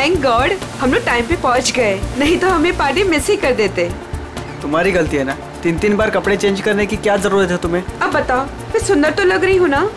Thank God हम लोग time पे पहुंच गए, नहीं तो हमें पार्टी मिस ही कर देते। तुम्हारी गलती है ना, 3-3 बार कपड़े चेंज करने की क्या जरूरत है तुम्हें? अब बताओ, मैं सुंदर तो लग रही हूँ ना?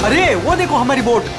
अरे वो देखो हमारी बोट।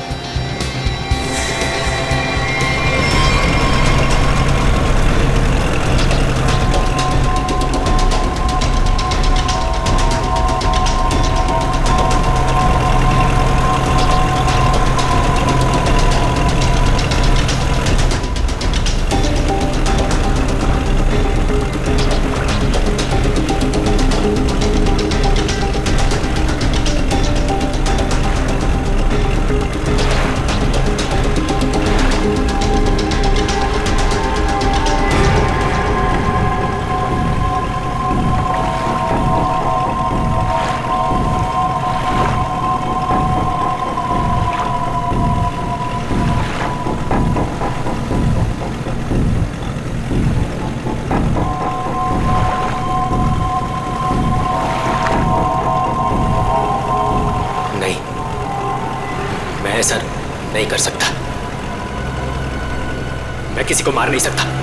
ऐसा नहीं कर सकता, मैं किसी को मार नहीं सकता।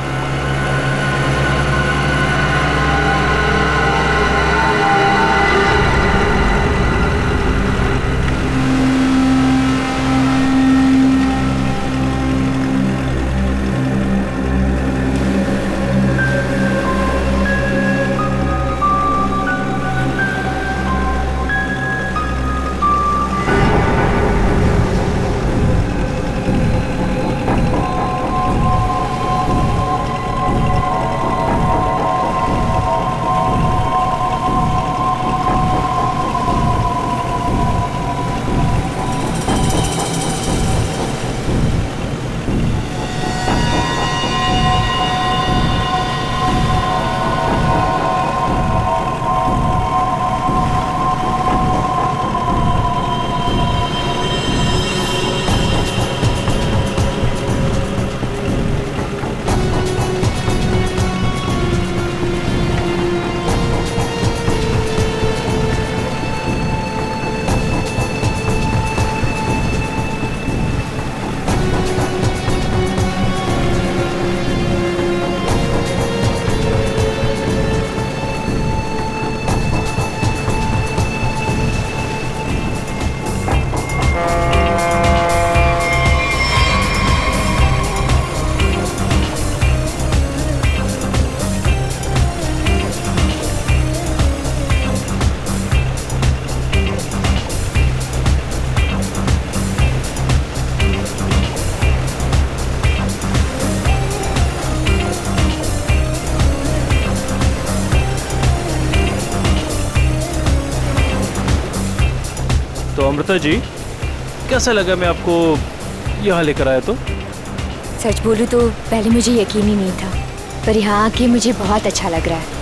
अमृता जी, कैसा लगा मैं आपको यहाँ लेकर आया तो? सच बोलूं तो पहले मुझे यकीन ही नहीं था, पर यहाँ आके मुझे बहुत अच्छा लग रहा है।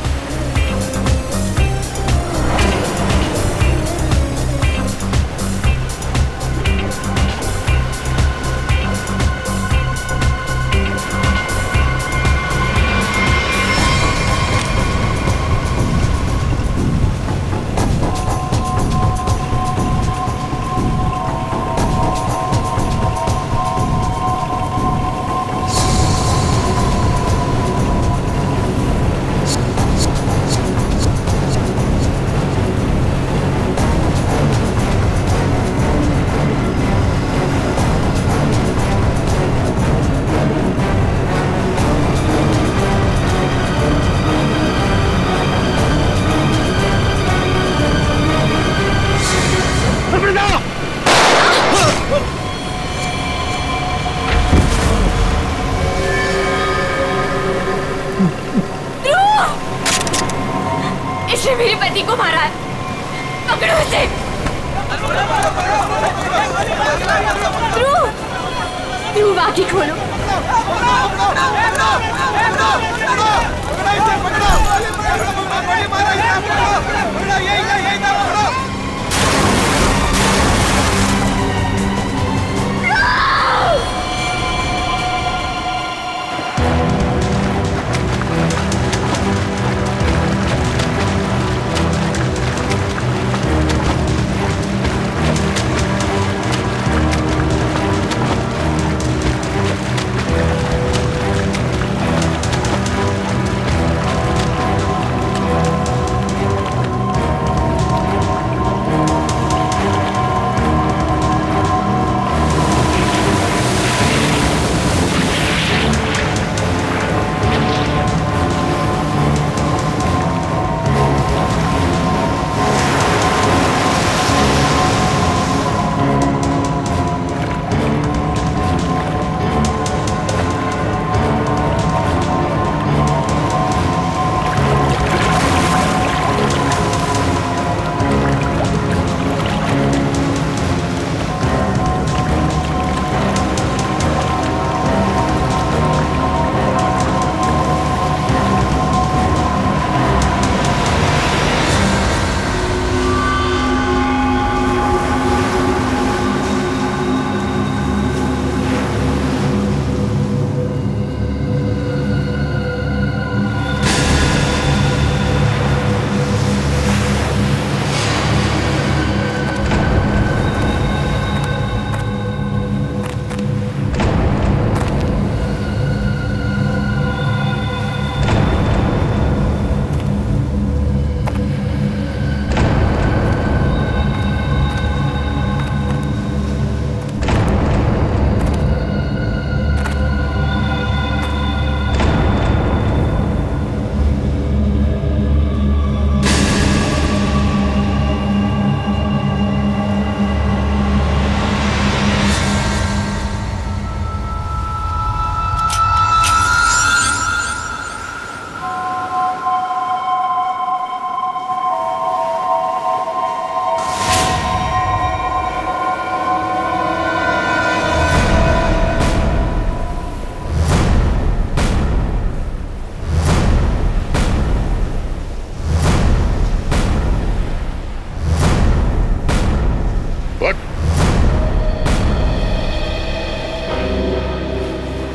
इसने मेरे पति को मारा है, पकड़ो इसे। ध्रुव, आंखें खोलो।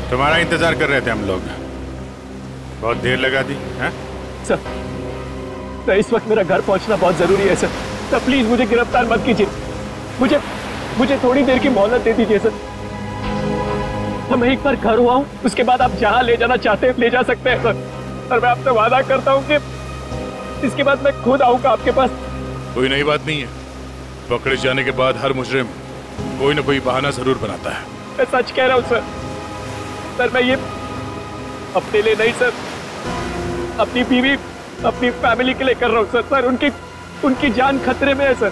तुम्हारा इंतजार कर रहे थे हम लोग, बहुत देर लगा दी है? सर, इस वक्त मेरा घर पहुंचना बहुत जरूरी है सर। सर प्लीज मुझे गिरफ्तार मत कीजिए, मुझे थोड़ी देर की मोहलत दे दीजिए सर। मैं एक बार घर हुआ हूँ, उसके बाद आप जहाँ ले जाना चाहते हैं ले जा सकते हैं सर। और मैं आपसे वादा करता हूँ कि इसके बाद मैं खुद आऊंगा आपके पास। कोई नई बात नहीं है, पकड़े जाने के बाद हर मुजरिम कोई ना कोई बहाना जरूर बनाता है। मैं सच कह रहा हूँ सर। सर मैं ये अपने लिए नहीं सर, अपनी बीवी अपनी फैमिली के लिए कर रहा हूँ सर। सर उनकी जान खतरे में है सर।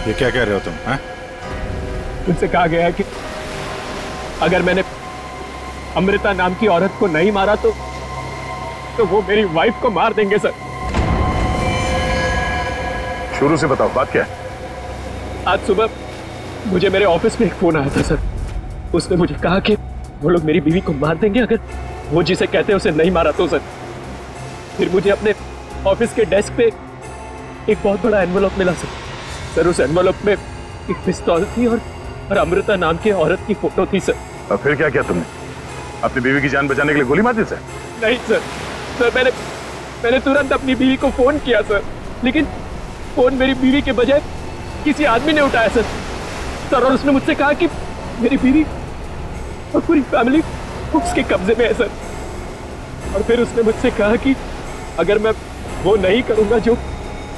ये क्या कह रहे हो तुम? हैं? उनसे कहा गया है कि अगर मैंने अमृता नाम की औरत को नहीं मारा तो वो मेरी वाइफ को मार देंगे सर। शुरू से बताओ बात क्या है? आज सुबह मुझे मेरे ऑफिस में एक फोन आया था सर। उसने मुझे कहा कि वो लोग मेरी बीवी को मार देंगे अगर वो जिसे कहते हैं उसे नहीं मारा तो सर। फिर मुझे अपने ऑफिस के डेस्क पे एक बहुत बड़ा एनवेलप मिला सर। सर उस एनवेलप में एक पिस्तौल थी और अमृता नाम की औरत की फोटो थी सर। और फिर क्या किया तुमने? अपनी बीवी की जान बचाने के लिए गोली मार दी सर? नहीं सर मैंने तुरंत अपनी बीवी को फोन किया सर, लेकिन फोन मेरी बीवी के बजाय किसी आदमी ने उठाया सर। और उसने मुझसे कहा कि मेरी बीवी और पूरी फैमिली उसके कब्जे में है सर। और फिर उसने मुझसे कहा कि अगर मैं वो नहीं करूंगा जो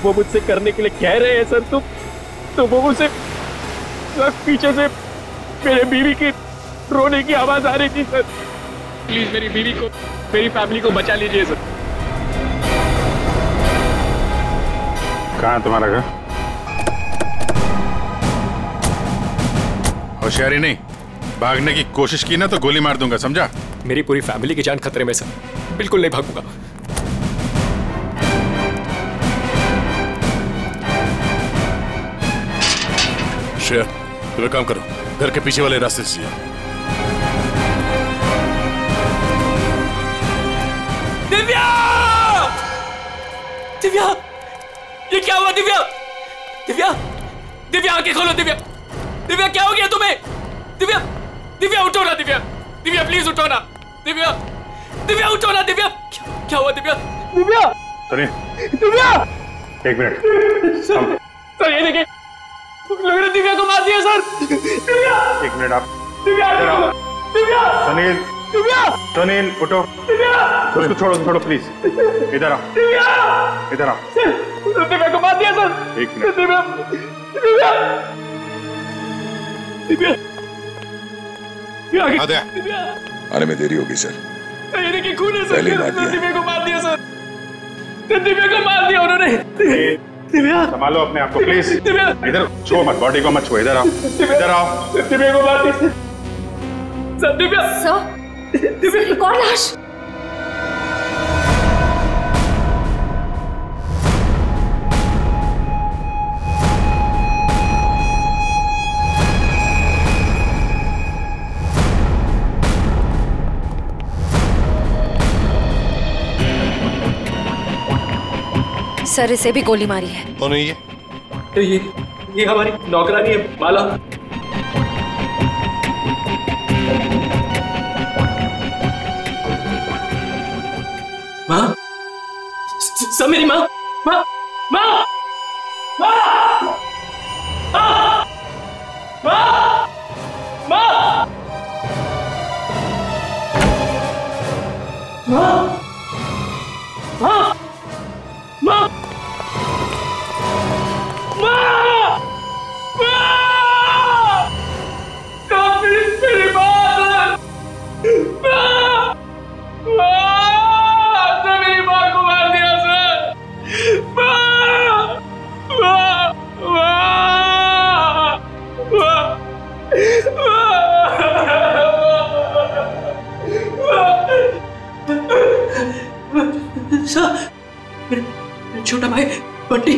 वो मुझसे करने के लिए कह रहे हैं सर, तो वो मुझसे पीछे से मेरे बीवी की रोने की आवाज आ रही थी सर। प्लीज मेरी बीवी को, मेरी फैमिली को बचा लीजिए सर। कहाँ है तुम्हारा घर? होशियारी नहीं, भागने की कोशिश की ना तो गोली मार दूंगा, समझा? मेरी पूरी फैमिली की जान खतरे में सर, बिल्कुल नहीं भागूंगा। शेर, तुम एक काम करो, घर के पीछे वाले रास्ते से जाओ। दिव्या! दिव्या! ये क्या हुआ दिव्या? दिव्या! दिव्या आंखें खोलो दिव्या! दिव्या क्या हो गया तुम्हें? दिव्या! दिव्या उठो ना दिव्या! दिव्या प्लीज उठो ना! दिव्या! दिव्या उठो ना दिव्या! क्या हुआ दिव्या? दिव्या! दिव्या! एक मिनट सर ये देखिए, लोगों ने दिव्या को मार दिया सर। दिव्या! एक मिनट आप। दिव्या! दिव्या! सुनील, दिव्या! सुनील उठो। दिव्या! उसको छोड़ो प्लीज। इधर आओ, दिव्या! इधर आओ। दिव्या को मार दिया सर। एक मिनट। दिव्या! दिव्या! दिव्या! दिव्या! आने में देरी होगी सर। ये देखिए खून है सर। पहले मार दिया। दिव्या को मार दिया सर। दिव्या को मार दिया उन्होंने। दिव्या! संभालो अपने आप को प्लीज। दिव्या! इधर छुओ मत, बॉडी को मत छुओ। इधर आओ, इधर आओ। दिव्या को मार दिया सर। दिव्या! सर, दिव्या एक और लाश। सर इसे भी गोली मारी है। कौन है ये? तो ये हमारी नौकरानी है माला। माँ, सब मेरी माँ, माँ, माँ, माँ, माँ, माँ, माँ, माँ, माँ, माँ, मेरी बात मेरी माँ को मार दिया सर। मेरा छोटा भाई बंटी,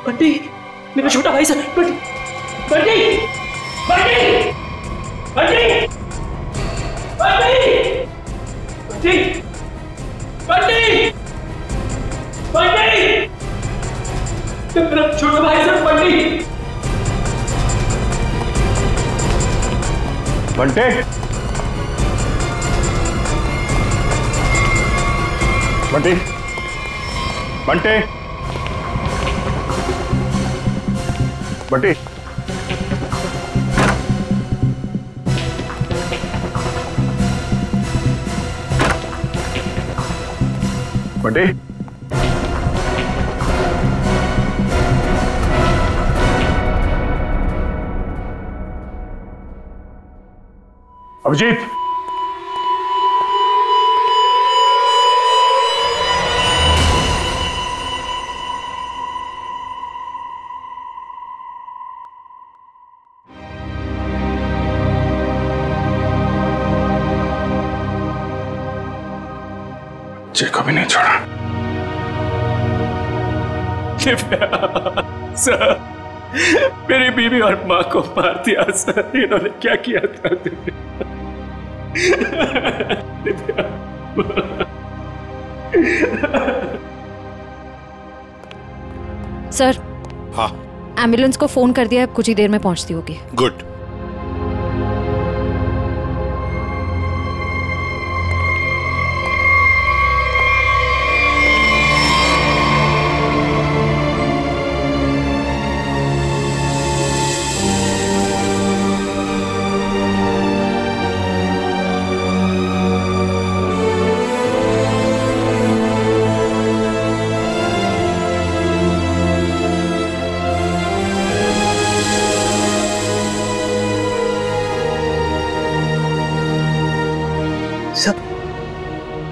बंटी मेरा छोटा भाई सर। बंटी, बंटी, बंटी, बंटी, बंटी, बंटी, बंटी, बंटी, मेरा छोटा भाई सर। बंटी, बंटे, बंटे, बंटे, बंटे, बंटे, अभिजीत, बच्चे को भी नहीं छोड़ा। सर मेरी बीवी और माँ को मार दिया सर। इन्होंने क्या किया था? सर। हाँ, एम्बुलेंस को फोन कर दिया है, कुछ ही देर में पहुंचती होगी। गुड।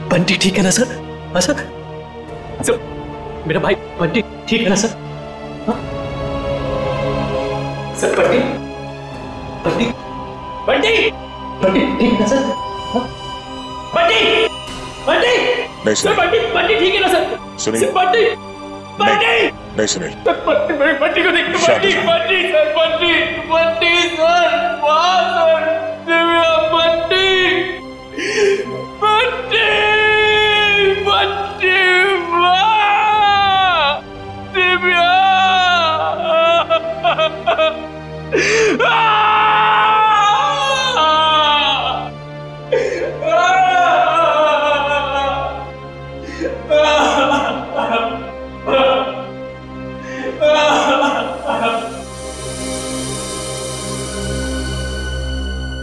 बंटी ठीक है ना सर? हाँ सर, सर मेरा भाई बंटी ठीक है ना सर? हाँ सर, बंटी बंटी बंटी बंटी ठीक है ना सर? हाँ? बंटी बंटी नहीं सर, बंटी बंटी ठीक है ना सर? सुनिए। सर बंटी बंटी नहीं सुनील, बंटी को देख, बंटी बंटी सर, बंटी बंटी सर, वाह सर, दिव्या बंटी बंटी बंटी, वाह दिव्या।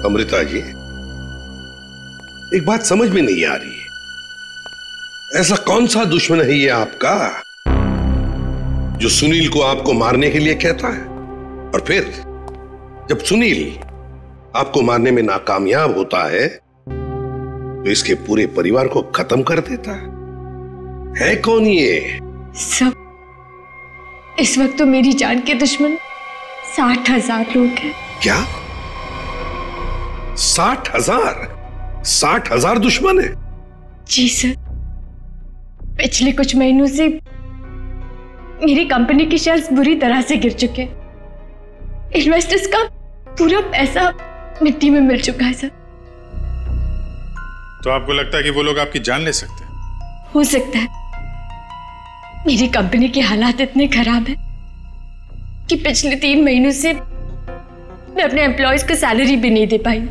अमृता जी, एक बात समझ में नहीं आ रही है, ऐसा कौन सा दुश्मन है ये आपका जो सुनील को आपको मारने के लिए कहता है, और फिर जब सुनील आपको मारने में नाकामयाब होता है तो इसके पूरे परिवार को खत्म कर देता है कौन ये? सब इस वक्त तो मेरी जान के दुश्मन 60,000 लोग हैं। क्या 60,000? 60,000 दुश्मन है? जी सर, पिछले कुछ महीनों से मेरी कंपनी के शेयर्स बुरी तरह से गिर चुके हैं। इन्वेस्टर्स का पूरा पैसा मिट्टी में मिल चुका है सर। तो आपको लगता है कि वो लोग आपकी जान ले सकते हैं? हो सकता है। मेरी कंपनी के हालात इतने खराब हैं कि पिछले 3 महीनों से मैं अपने एम्प्लॉयज को सैलरी भी नहीं दे पाई।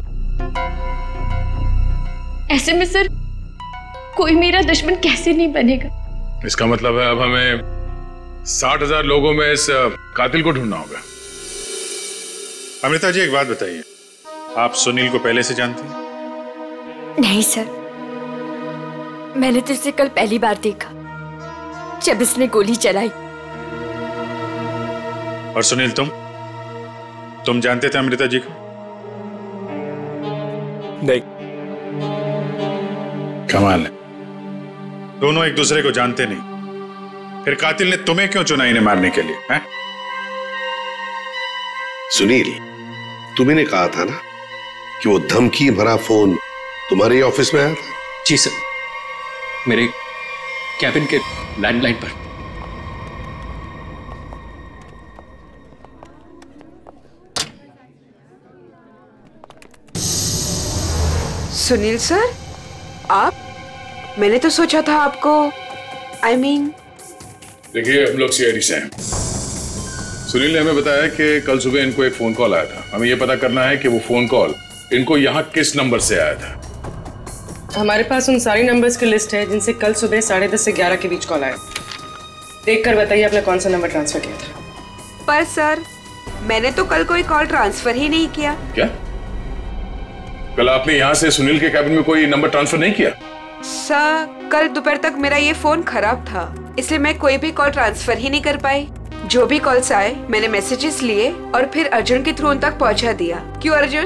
ऐसे में सर कोई मेरा दुश्मन कैसे नहीं बनेगा? इसका मतलब है अब हमें 60,000 लोगों में इस कातिल को ढूंढना होगा। अमृता जी, एक बात बताइए, आप सुनील को पहले से जानती हैं? नहीं सर, मैंने तो इसे कल पहली बार देखा जब इसने गोली चलाई। और सुनील, तुम जानते थे अमृता जी को? नहीं। कमाल है, दोनों एक दूसरे को जानते नहीं, फिर कातिल ने तुम्हें क्यों चुना इन्हें मारने के लिए? हैं? सुनील, तुम्हें कहा था ना कि वो धमकी भरा फोन तुम्हारे ऑफिस में आया था? जी सर, मेरे कैबिन के लैंडलाइन पर। सुनील सर, आप? मैंने तो सोचा था आपको देखिए, हम लोग सीआईडी से हैं। सुनील ने हमें बताया कि कल सुबह इनको एक फोन कॉल आया था। हमें यह पता करना है कि वो फोन कॉल इनको यहाँ किस नंबर से आया था। हमारे पास उन सारी नंबर्स की लिस्ट है जिनसे कल सुबह 10:30 से 11 के बीच कॉल आया। देखकर बताइए आपने कौन सा नंबर ट्रांसफर किया था। पर सर, मैंने तो कल कोई कॉल ट्रांसफर ही नहीं किया। क्या? कल आपने यहाँ से सुनील के कैबिन में कोई नंबर ट्रांसफर नहीं किया? सर, कल दोपहर तक मेरा ये फोन खराब था, इसलिए मैं कोई भी कॉल ट्रांसफर ही नहीं कर पाई। जो भी कॉल्स आए मैंने मैसेजेस लिए और फिर अर्जुन के थ्रू उन तक पहुंचा दिया। क्यों अर्जुन?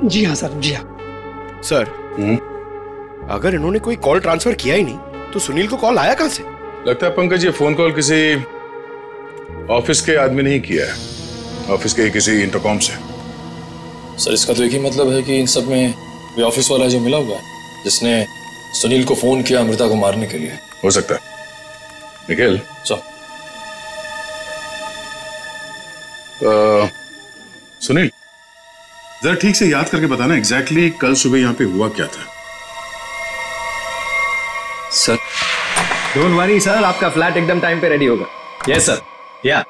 जी हाँ सर, जी हाँ सर। अगर इन्होंने कोई कॉल ट्रांसफर किया ही नहीं तो सुनील को कॉल आया कहां से? लगता है पंकज ये फोन कॉल किसी ऑफिस के आदमी ने ही किया है, ऑफिस के किसी इंटरकॉम से। सर, इसका तो एक ही मतलब है कि इन सब में वो ऑफिस वाला जो मिला हुआ है जिसने सुनील को फोन किया अमृता को मारने के लिए। हो सकता है। निखिल, सुनील, जरा ठीक से याद करके बताना एग्जैक्टली कल सुबह यहाँ पे हुआ क्या था। सर डोंट वरी सर, आपका फ्लैट एकदम टाइम पे रेडी होगा। यस सर, या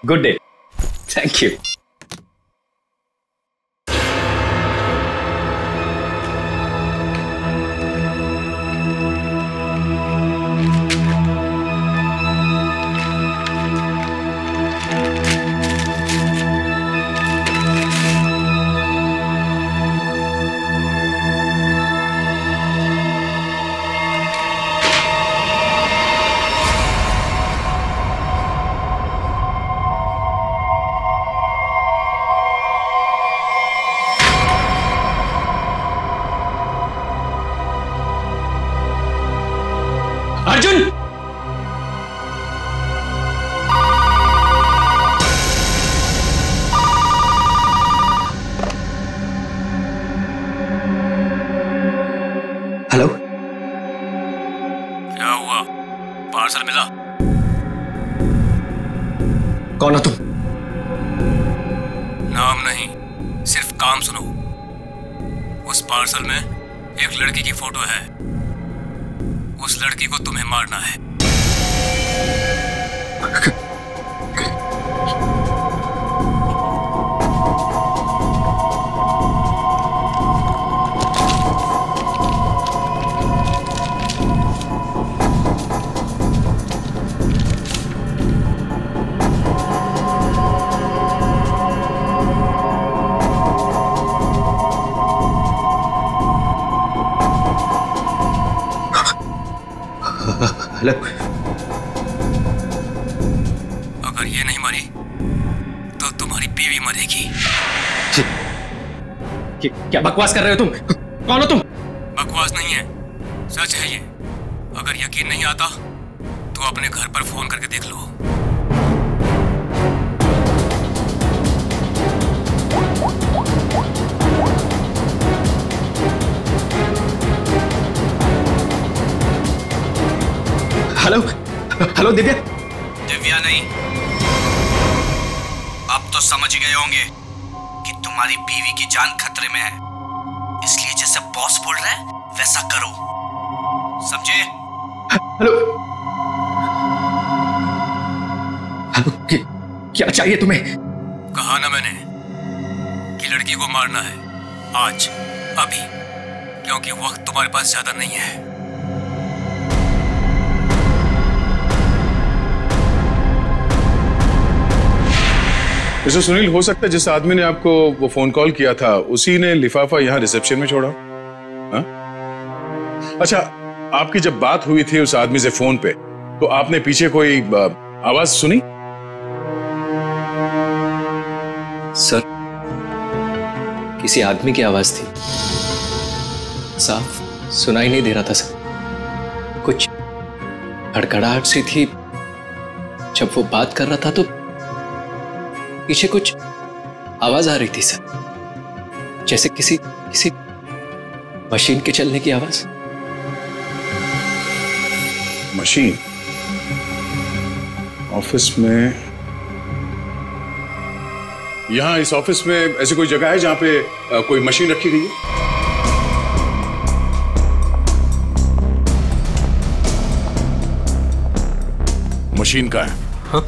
good day, thank you. Arjun! Hello, क्या हुआ? पार्सल मिला? कौन हो तुम? नाम नहीं, सिर्फ काम सुनो। उस पार्सल में एक लड़की की फोटो है। उस लड़की को तुम्हें मारना है। हेलो, अगर ये नहीं मरी तो तुम्हारी बीवी मरेगी। क्या बकवास कर रहे हो तुम? कौन हो तुम? बकवास नहीं है, सच है ये। अगर यकीन नहीं आता तो अपने घर पर फोन करके देख लो। Hello hello, Divya. दिव्या नहीं, अब तो समझ गए होंगे कि तुम्हारी बीवी की जान खतरे में है, इसलिए जैसे बॉस बोल रहा है वैसा करो, समझे? हेलो हेलो, क्या चाहिए तुम्हें? कहा ना मैंने कि लड़की को मारना है, आज, अभी, क्योंकि वक्त तुम्हारे पास ज्यादा नहीं है। मिस्टर सुनील, हो सकता है जिस आदमी ने आपको वो फोन कॉल किया था उसी ने लिफाफा यहाँ रिसेप्शन में छोड़ा। हा? अच्छा, आपकी जब बात हुई थी उस आदमी से फोन पे, तो आपने पीछे कोई आवाज सुनी? सर, किसी आदमी की आवाज थी, साफ सुनाई नहीं दे रहा था सर। कुछ खड़खड़ाहट सी थी। जब वो बात कर रहा था तो पीछे कुछ आवाज आ रही थी सर, जैसे किसी मशीन के चलने की आवाज। मशीन? ऑफिस में? यहां इस ऑफिस में ऐसी कोई जगह है जहां पे कोई मशीन रखी गई है? मशीन का है? हाँ?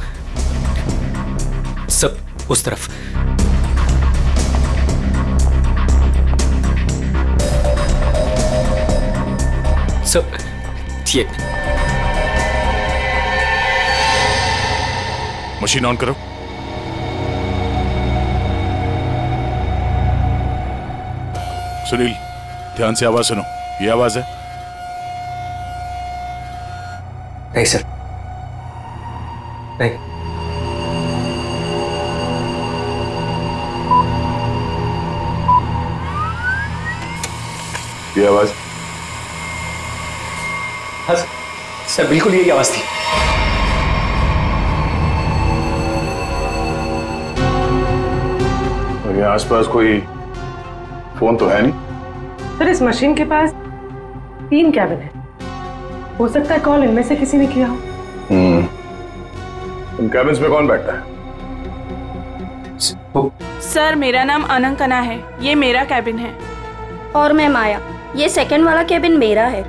सब उस तरफ। सब ये मशीन ऑन करो। सुनील, ध्यान से आवाज सुनो। ये आवाज है? नहीं सर, नहीं। ये आवाज? हाँ सर, बिल्कुल यही आवाज थी। और ये आसपास कोई फोन तो है नहीं? सर, इस मशीन के पास 3 कैबिन है, हो सकता है कॉल इनमें से किसी ने किया हो। इन कैबिन्स में कौन बैठता है? सर मेरा नाम अनंकना है, ये मेरा कैबिन है। और मैं माया, ये सेकंड वाला कैबिन मेरा है।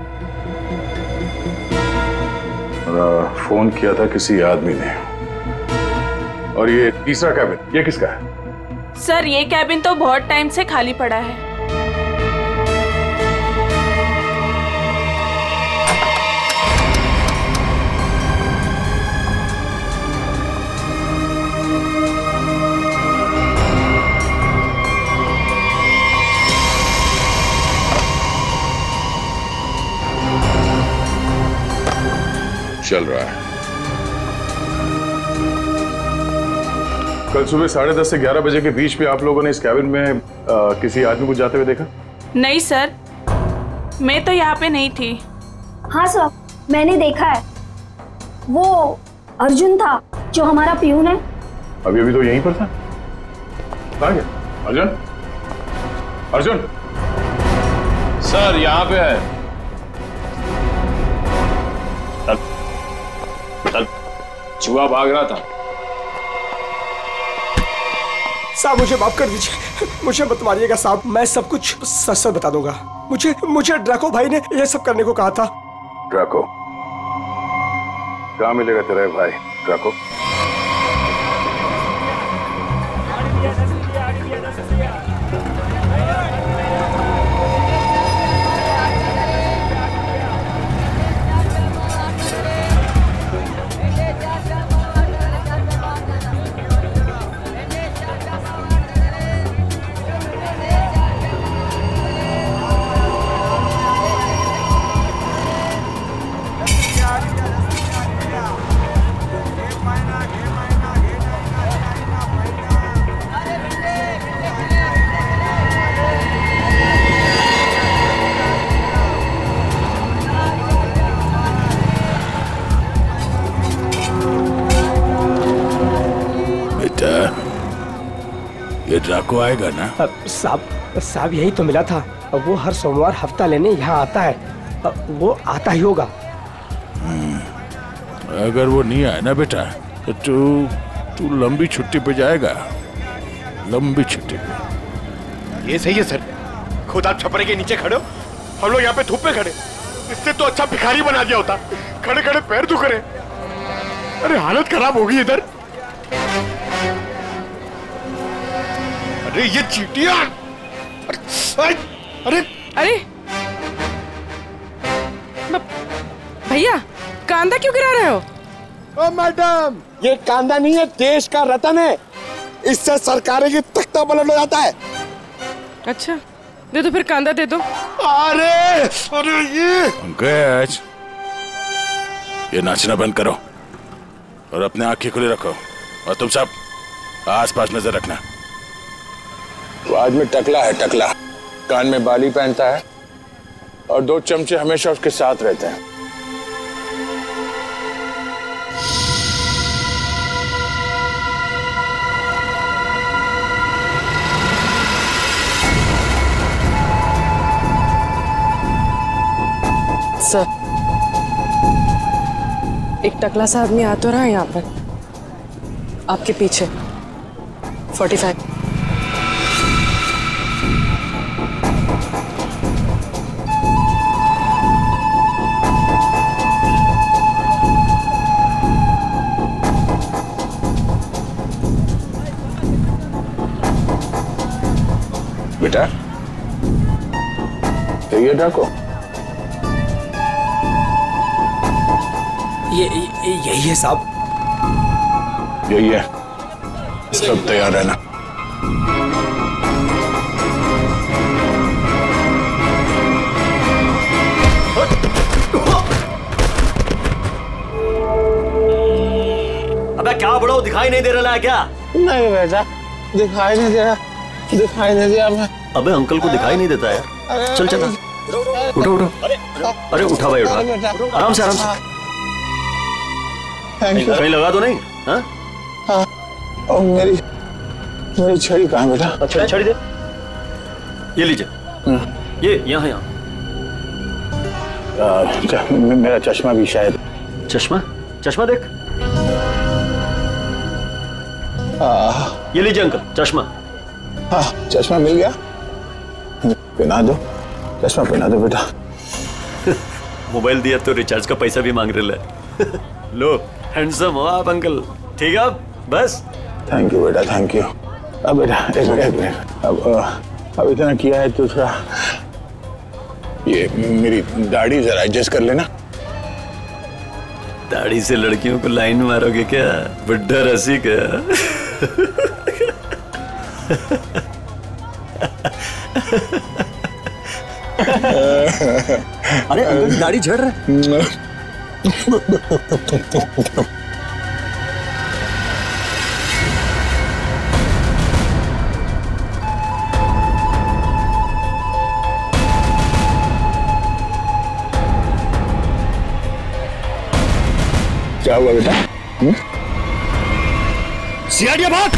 फोन किया था किसी आदमी ने। और ये तीसरा कैबिन ये किसका है? सर ये कैबिन तो बहुत टाइम से खाली पड़ा है। चल रहा है। कल सुबह 10:30 से 11 बजे के बीच में आप लोगों ने इस कैबिन में किसी आदमी को जाते हुए देखा? नहीं सर, मैं तो यहाँ पे नहीं थी। हाँ सर, मैंने देखा है। वो अर्जुन था जो हमारा पियून है। अभी तो यहीं पर था। कहाँ गया? अर्जुन? अर्जुन? सर यहाँ पे है। चूहा भाग रहा था। साहब मुझे माफ कर दीजिए, मुझे मत मारिएगा साहब, मैं सब कुछ सच सच बता दूंगा। मुझे ड्रैको भाई ने ये सब करने को कहा था। ड्रैको? कहाँ मिलेगा तेरा भाई ड्रैको? ये ड्राको आएगा ना? साहब यही तो मिला था। वो हर सोमवार हफ्ता लेने यहाँ आता है। वो आता ही होगा। अगर वो नहीं आए ना बेटा तो तू लंबी छुट्टी पे जाएगा। लंबी छुट्टी पे। ये सही है सर। खुद आप छपरे के नीचे खड़े हो, हम लोग यहाँ पे धूप में खड़े। इससे तो अच्छा भिखारी बना दिया होता। खड़े खड़े पैर दुख रहे। अरे हालत खराब हो गई इधर। अरे ये चीटियां! अरे भैया कांदा क्यों गिरा रहे हो? ओ मैडम, ये कांदा नहीं है, देश का रतन है। इससे सरकारें की तख्ता पलट हो जाता है। अच्छा दे दो फिर, कांदा दे दो। अरे ये पंकज, ये नाचना बंद करो और अपने आंखें खुली रखो। और तुम सब आसपास नजर रखना। वो आदमी टकला है, टकला। कान में बाली पहनता है और 2 चमचे हमेशा उसके साथ रहते हैं। सर, एक टकला सा आदमी आ तो रहा है यहाँ पर, आपके पीछे। 45। बेटा ये डाको, यही है साहब। यही है, सब तैयार रहना। अबे क्या बड़ो, दिखाई नहीं दे रहा है क्या? नहीं बेटा, दिखाई नहीं दे रहा, दिखाई नहीं दिया मैं। अबे अंकल को दिखाई नहीं देता यार। चल चल उठो उठो। अरे उठा भाई, उठा। आराम से आराम से। कहीं लगा तो नहीं? हाँ हाँ। और मेरी छड़ी कहाँ बेटा? अच्छा छड़ी दे, ये लीजिए। ये यहाँ मेरा चश्मा भी शायद। चश्मा? चश्मा देख। ये लीजिए अंकल चश्मा। हाँ चश्मा मिल गया, पहना दो, चश्मा पहना दो बेटा। मोबाइल दिया तो रिचार्ज का पैसा भी मांग रहे हैं। लो हैंडसम हो आप अंकल। ठीक है बस। थैंक यू बेटा, थैंक यू। अब बेटा एक मिनट, अब इतना किया है तो थोड़ा ये मेरी दाढ़ी जरा एडजस्ट कर लेना। दाढ़ी से लड़कियों को लाइन मारोगे क्या? बुड्ढा रसिक है। अरे अंकल दाढ़ी झड़ रहा है। क्या हुआ बेटा? सियाड़िया भाग।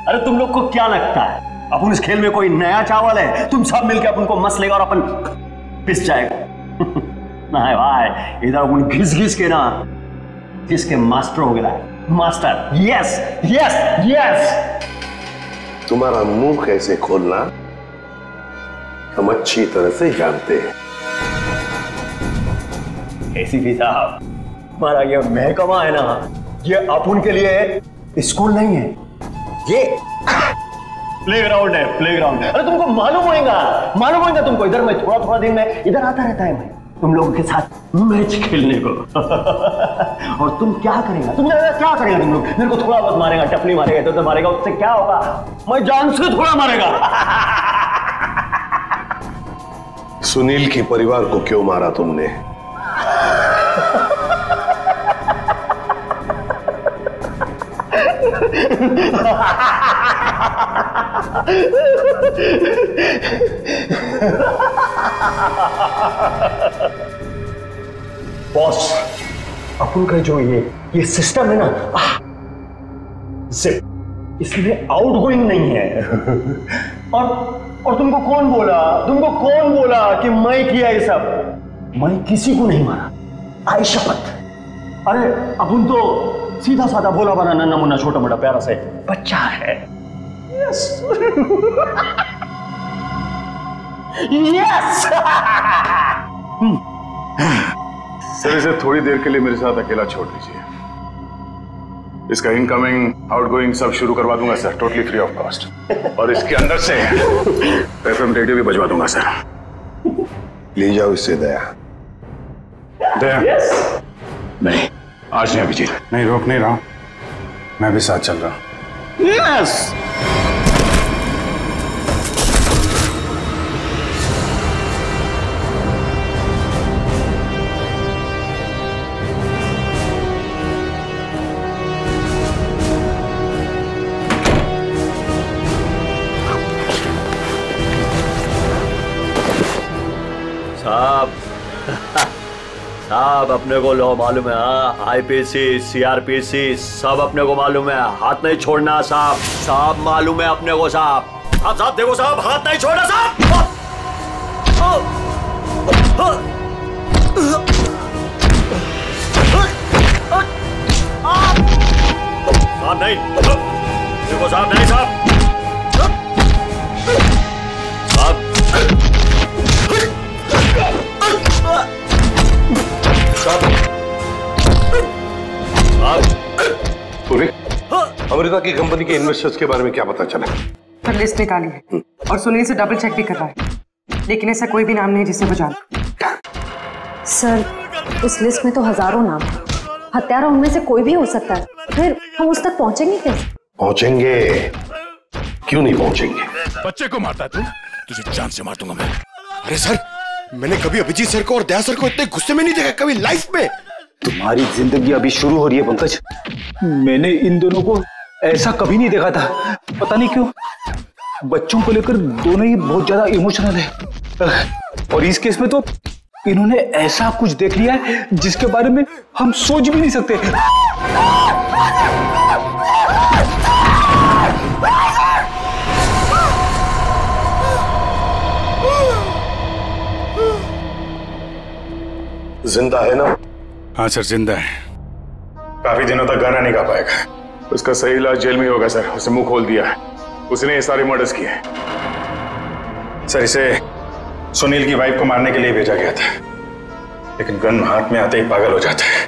अरे तुम लोग को क्या लगता है अपन इस खेल में कोई नया चावल है? तुम सब मिलकर अपन को मस लेगा और अपन पिस जाएगा। नहीं भाई, इधर अपन घिस घिस के ना जिसके मास्टर हो गया है। मास्टर। Yes yes yes. तुम्हारा मुंह कैसे खोलना हम अच्छी तरह से जानते हैं। एसीपी साहब, हमारा ये महकमा है ना, ये अपन के लिए स्कूल नहीं है, ये प्लेग्राउंड है, प्लेग्राउंड है। अरे तुमको मालूम होगा तुमको। इधर मैं थोड़ा थोड़ा दिन में इधर आता रहता है, मैं तुम लोगों के साथ मैच खेलने को। और तुम क्या करेगा? तुम क्या करेगा? तुम लोग मेरे को थोड़ा बहुत मारेगा, टपली मारेगा, इधर मारेगा, उससे क्या होगा? मैं जान से थोड़ा मारेगा। सुनील के परिवार को क्यों मारा तुमने? बॉस, अपन का जो ये सिस्टम है ना, जिप, इसमें आउटगोइंग नहीं है। और तुमको कौन बोला कि मैं किया ये सब? मैं किसी को नहीं मारा, आई शपथ। अरे अपन तो सीधा साधा भोला बना नन्ना मुन्ना छोटा मोटा प्यारा से बच्चा है। Yes yes. सर इसे थोड़ी देर के लिए मेरे साथ अकेला छोड़ दीजिए। इसका इनकमिंग आउटगोइंग सब शुरू करवा दूंगा sir, totally free of cost. और इसके अंदर से एफएम रेडियो भी बजवा दूंगा सर। ले जाओ इससे दया। नहीं, आज नहीं अभिजीत, नहीं रोक नहीं रहा हूं, मैं भी साथ चल रहा हूं। यस। साहब अपने को लो मालूम है, आईपीसी सीआरपीसी सब अपने को मालूम है, हाथ नहीं छोड़ना साहब। साहब मालूम है अपने को साहब। साहब देखो साहब, हाथ नहीं छोड़ना साहब। साहब नहीं, देखो साहब नहीं साहब। अमृता की कंपनी के इन्वेस्टर्स के बारे में क्या पता चला? पर लिस्ट निकाली है और सुनील से डबल चेक भी कर रहा है, लेकिन ऐसा कोई भी नाम नहीं जिसे वो जाने। सर, उस लिस्ट में तो हजारों नाम है। हत्यारा उनमें से कोई भी हो सकता है। फिर हम उस तक पहुंचेंगे कैसे? पहुंचेंगे, क्यों नहीं पहुंचेंगे? बच्चे को मारता तू, तुझे जान से मार दूंगा मैं। अरे सर, मैंने कभी अभिजीत सर को और दया सर को इतने गुस्से में नहीं देखा कभी लाइफ में। तुम्हारी जिंदगी अभी शुरू हो रही है पंकज। मैंने इन दोनों को ऐसा कभी नहीं देखा था। पता नहीं क्यों बच्चों को लेकर दोनों ही बहुत ज्यादा इमोशनल है, और इस केस में तो इन्होंने ऐसा कुछ देख लिया है जिसके बारे में हम सोच भी नहीं सकते। जिंदा है ना? हाँ सर, जिंदा है। काफी दिनों तक गाना नहीं गा पाएगा। उसका सही इलाज जेल में होगा सर। उसे मुंह खोल दिया है, उसने ये सारे मर्डर्स किए। सर, इसे सुनील की वाइफ को मारने के लिए भेजा गया था, लेकिन गन हाथ में आते ही पागल हो जाता है,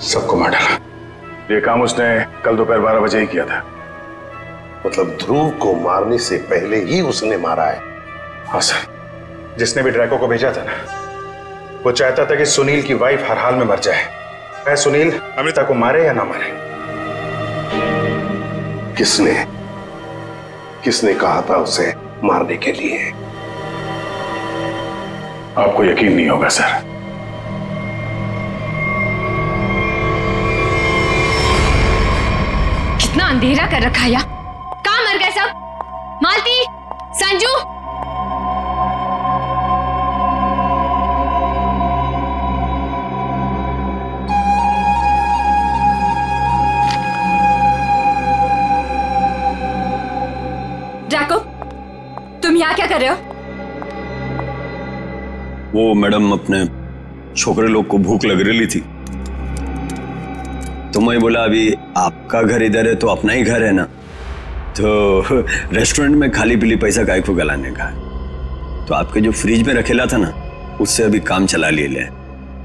सबको मार डाला। ये काम उसने कल दोपहर 12 बजे ही किया था। मतलब ध्रुव को मारने से पहले ही उसने मारा है? हाँ सर, जिसने भी ड्रैको को भेजा था ना, वो चाहता था कि सुनील की वाइफ हर हाल में मर जाए, चाहे सुनील अमृता को मारे या ना मारे। किसने कहा था उसे मारने के लिए? आपको यकीन नहीं होगा सर। कितना अंधेरा कर रखा है यार। कहाँ मर गए सब? मालती, संजू, ड्रैको, तुम यहाँ क्या कर रहे हो? वो मैडम, अपने छोकरे लोग को भूख लग रही थी तो मैं बोला अभी आपका घर इधर है तो अपना ही घर है ना, तो रेस्टोरेंट में खाली पीली पैसा काय को गलाने का, तो आपके जो फ्रिज में रखेला था ना उससे अभी काम चला ले।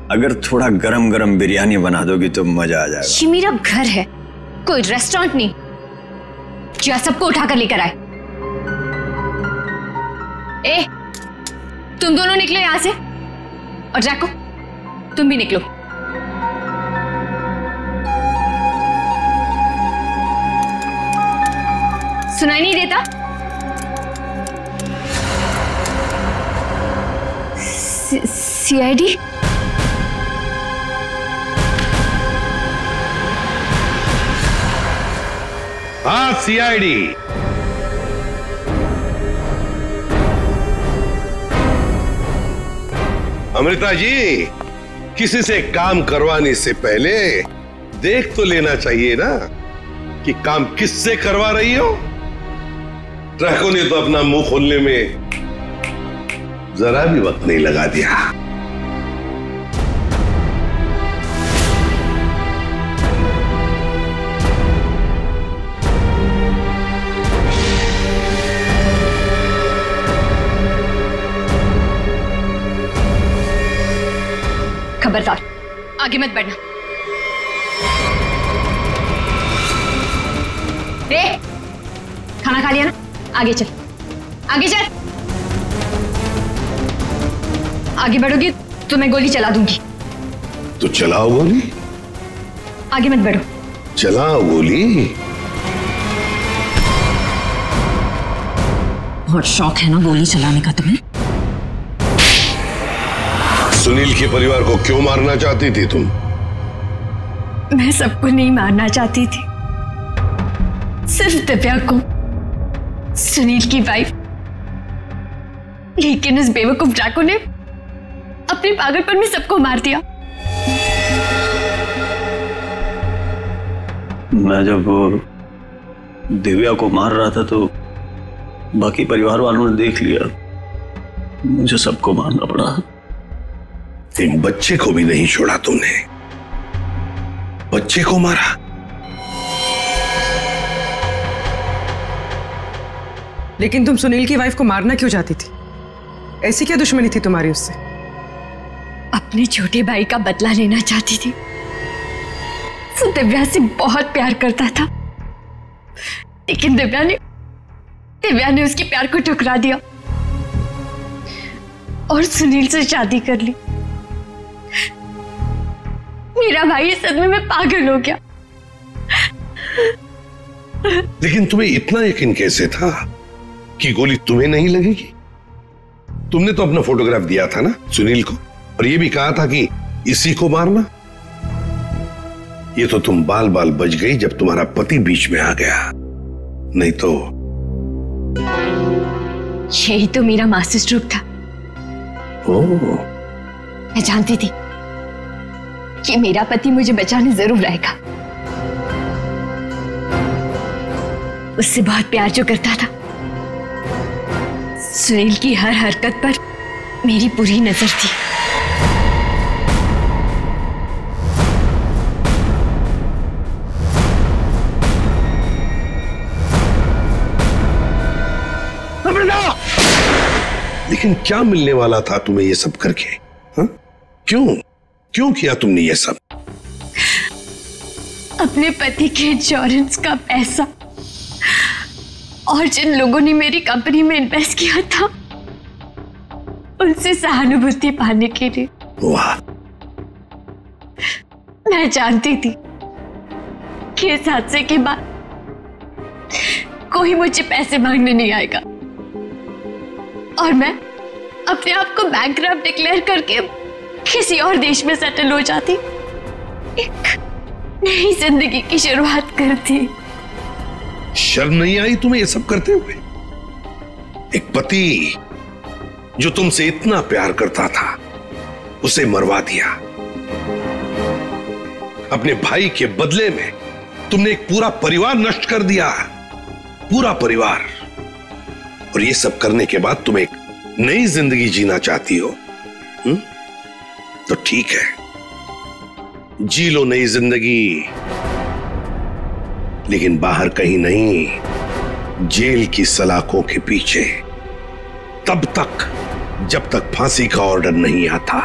अगर थोड़ा गरम गरम बिरयानी बना दोगी तो मजा आ जाएगा। ये मेरा घर है, कोई रेस्टोरेंट नहीं जो सबको उठाकर लेकर आए। ए, तुम दोनों निकलो यहां से, और जैको तुम भी निकलो। सुनाई नहीं देता? सीआईडी? हाँ, सीआईडी। अमृता जी, किसी से काम करवाने से पहले देख तो लेना चाहिए ना कि काम किससे करवा रही हो। ड्रैको ने तो अपना मुंह खोलने में जरा भी वक्त नहीं लगा दिया। खबरदार, आगे मत बढ़ना। खाना खा लिया ना? आगे चल, आगे चल। आगे बढ़ोगी तो मैं गोली चला दूंगी। तो चलाओ गोली। आगे मत बढ़ो। चलाओ गोली। बहुत शौक है ना गोली चलाने का तुम्हें? सुनील के परिवार को क्यों मारना चाहती थी तुम? मैं सबको नहीं मारना चाहती थी, सिर्फ दिव्या को, सुनील की वाइफ। लेकिन उस बेवकूफ ड्रैको ने अपने पागलपन में सबको मार दिया। मैं जब दिव्या को मार रहा था तो बाकी परिवार वालों ने देख लिया, मुझे सबको मारना पड़ा। एक बच्चे को भी नहीं छोड़ा तुमने, बच्चे को मारा। लेकिन तुम सुनील की वाइफ को मारना क्यों चाहती थी? ऐसी क्या दुश्मनी थी तुम्हारी उससे? अपने छोटे भाई का बदला लेना चाहती थी। वो दिव्या से बहुत प्यार करता था, लेकिन दिव्या ने उसके प्यार को ठुकरा दिया और सुनील से शादी कर ली। मेरा भाई इस सदमे में पागल हो गया। लेकिन तुम्हें इतना यकीन कैसे था कि गोली तुम्हें नहीं लगेगी? तुमने तो अपना फोटोग्राफ दिया था ना सुनील को, और ये भी कहा था कि इसी को मारना। ये तो तुम बाल बाल बच गई जब तुम्हारा पति बीच में आ गया, नहीं तो। यही तो मेरा मास्टर स्ट्रोक था। मैं जानती थी कि मेरा पति मुझे बचाने जरूर आएगा। उससे बहुत प्यार जो करता था। सुनील की हर हरकत पर मेरी पूरी नजर थी। लेकिन क्या मिलने वाला था तुम्हें ये सब करके? हा? क्यों किया तुमने ये सब? अपने पति के इंश्योरेंस का पैसा और जिन लोगों ने मेरी कंपनी में इन्वेस्ट किया था उनसे सहानुभूति पाने के लिए। वाह। मैं जानती थी कि इस हादसे के बाद कोई मुझे पैसे मांगने नहीं आएगा और मैं अपने आप को बैंकरप्ट डिक्लेयर करके किसी और देश में सेटल हो जाती, एक नई जिंदगी की शुरुआत करती। शर्म नहीं आई तुम्हें ये सब करते हुए? एक पति जो तुमसे इतना प्यार करता था उसे मरवा दिया। अपने भाई के बदले में तुमने एक पूरा परिवार नष्ट कर दिया, पूरा परिवार। और ये सब करने के बाद तुम एक नई जिंदगी जीना चाहती हो? तो ठीक है, जी लो नई जिंदगी, लेकिन बाहर कहीं नहीं, जेल की सलाखों के पीछे, तब तक जब तक फांसी का ऑर्डर नहीं आता।